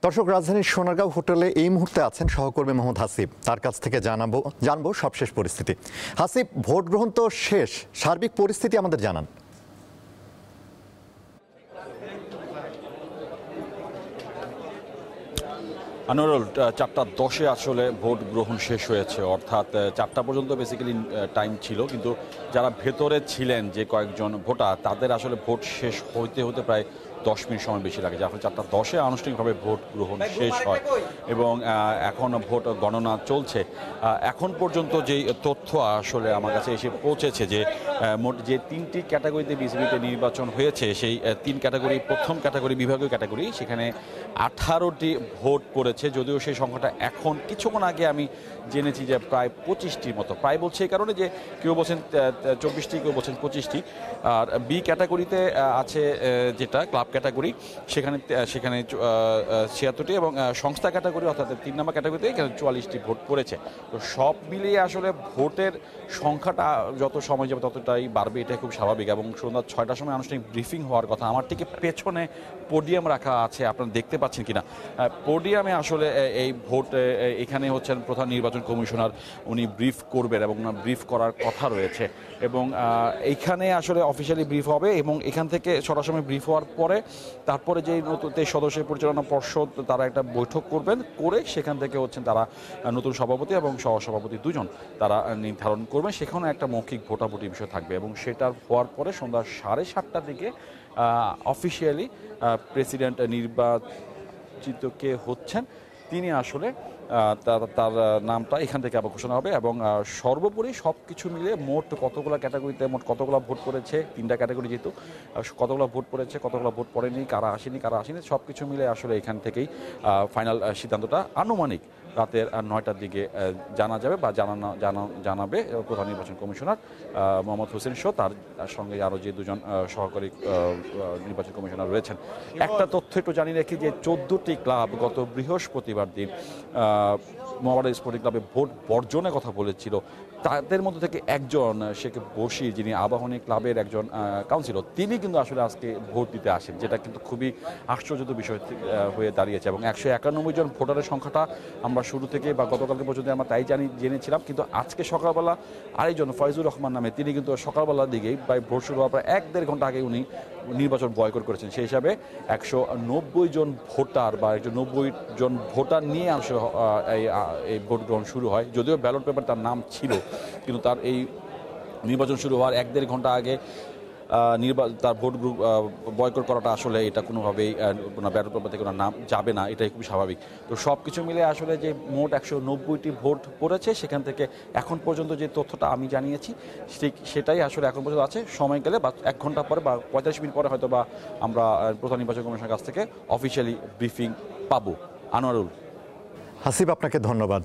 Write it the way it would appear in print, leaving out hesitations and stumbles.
দর্শক, রাজধানীর সোনারগাঁও হোটেলে এই মুহূর্তে আছেন সহকর্মী মোহাম্মদ হাসিব। তার কাছ থেকে জানবো সবশেষ পরিস্থিতি। হাসিব, ভোট গ্রহণ তো শেষ, সার্বিক পরিস্থিতি আমাদের জানান। আনোয়ারুল, 4:10 আসলে ভোট গ্রহণ শেষ হয়েছে, অর্থাৎ 4টা পর্যন্ত বেসিক্যালি টাইম ছিল, কিন্তু যারা ভেতরে ছিলেন যে কয়েকজন ভোটার তাদের আসলে ভোট শেষ হতে হতে প্রায় 10 মিনিট সময় বেশি লাগে, যার ফলে 4:10 আনুষ্ঠানিকভাবে ভোট গ্রহণ শেষ হয় এবং এখন ভোট গণনা চলছে। এখন পর্যন্ত যেই তথ্য আসলে আমার কাছে এসে পৌঁছেছে যে মোট যে 3টি ক্যাটাগরিতে বিসিবিতে নির্বাচন হয়েছে, সেই 3 ক্যাটাগরি, প্রথম ক্যাটাগরি বিভাগীয় ক্যাটাগরি, সেখানে 18টি ভোট পড়েছে। যদিও সেই সংখ্যাটা এখন কিছুক্ষণ আগে আমি জেনেছি যে প্রায় 25টির মতো। প্রায় বলছে এই কারণে যে কেউ বলছেন 24টি, কেউ বলছেন 25টি। আর বি ক্যাটাগরিতে আছে যেটা ক্লাব ক্যাটাগরি, সেখানে 76টি এবং সংস্থা ক্যাটাগরি অর্থাৎ 3 নম্বর ক্যাটাগরিতে এখানে 44টি ভোট পড়েছে। তো সব মিলিয়ে আসলে ভোটের সংখ্যাটা যত সময় যাবে ততটাই বাড়বে, এটাই খুব স্বাভাবিক। এবং সন্ধ্যা 6টার সময় আনুষ্ঠানিক ব্রিফিং হওয়ার কথা। আমার ঠিক পেছনে পোডিয়াম রাখা আছে, আপনারা দেখতে পাচ্ছেন কিনা। পোডিয়ামে আসলে এই ভোট, এখানে হচ্ছেন প্রধান নির্বাচন কমিশনার, উনি ব্রিফ করবেন এবং ব্রিফ করার কথা রয়েছে। এবং এইখানে আসলে অফিসিয়ালি ব্রিফ হবে এবং এখান থেকে সরাসরি ব্রিফ হওয়ার পরে তারপরে যে নতুন সদস্য পরিচালনা পর্ষদ তারা একটা বৈঠক করবেন, করে সেখান থেকে হচ্ছেন তারা নতুন সভাপতি এবং সহসভাপতি দুজন তারা নির্ধারণ করবেন। সেখানে একটা মৌখিক ভোটাভুটি বিষয় থাকবে এবং সেটা হওয়ার পরে সন্ধ্যা 7:30টার দিকে অফিসিয়ালি প্রেসিডেন্ট নির্বাচিত কে হচ্ছেন তিনি আসলে তার নামটা এখান থেকে আবার ঘোষণা হবে। এবং সর্বোপরি সব কিছু মিলে মোট কতগুলো ক্যাটাগরিতে মোট কতগুলো ভোট পড়েছে, 3টা ক্যাটাগরি যেহেতু, কতগুলো ভোট পড়েছে, কতগুলো ভোট পড়েনি, কারা আসেনি, সব কিছু মিলে আসলে এখান থেকেই ফাইনাল সিদ্ধান্তটা আনুমানিক রাতের 9টার দিকে জানা যাবে বা জানাবে প্রধান নির্বাচন কমিশনার মোহাম্মদ হোসেন শো, তার সঙ্গে আরও যে দুজন সহকারী নির্বাচন কমিশনার রয়েছেন। একটা তথ্য একটু জানিয়ে রাখি যে 14টি ক্লাব গত বৃহস্পতিবার দিন মোহামেডান স্পোর্টিং ক্লাবে ভোট বর্জনের কথা বলেছিল। তাদের মধ্যে থেকে একজন শেখ বশির, যিনি আবাহনী ক্লাবের একজন কাউন্সিলর, তিনি কিন্তু আসলে আজকে ভোট দিতে আসেন, যেটা কিন্তু খুবই আশ্চর্যজনক বিষয় হয়ে দাঁড়িয়েছে। এবং 191 জন ভোটারের সংখ্যাটা আমরা শুরু থেকে বা গতকালকে পর্যন্ত আমরা তাই জেনেছিলাম, কিন্তু আজকে সকালবেলা আরেকজন ফয়জুর রহমান নামে, তিনি কিন্তু সকালবেলার দিকেই প্রায় ভোট শুরু হওয়ার প্রায় 1-1.5 ঘন্টা আগে উনি নির্বাচন বয়কট করেছেন। সেই হিসাবে 190 জন ভোটার বা 190 জন ভোটার নিয়ে আসলে এই ভোট গ্রহণ শুরু হয়। যদিও ব্যালট পেপার তার নাম ছিল, কিন্তু তার এই নির্বাচন শুরু হওয়ার 1-1.5 ঘন্টা আগে তার ভোট বয়কট করাটা আসলে এটা কোনোভাবেই ব্যালট পেপার থেকে নাম যাবে না, এটাই খুব স্বাভাবিক। তো সব কিছু মিলে আসলে যে মোট 190টি ভোট পড়েছে, সেখান থেকে এখন পর্যন্ত যে তথ্যটা আমি জানিয়েছি ঠিক সেটাই আসলে এখন পর্যন্ত আছে। সময় গেলে বা 1 ঘন্টা পরে বা 45 মিনিট পরে হয়তো বা আমরা প্রধান নির্বাচন কমিশনের কাছ থেকে অফিসিয়ালি ব্রিফিং পাবো। আনোয়ারুল। হাসিব, আপনাকে ধন্যবাদ।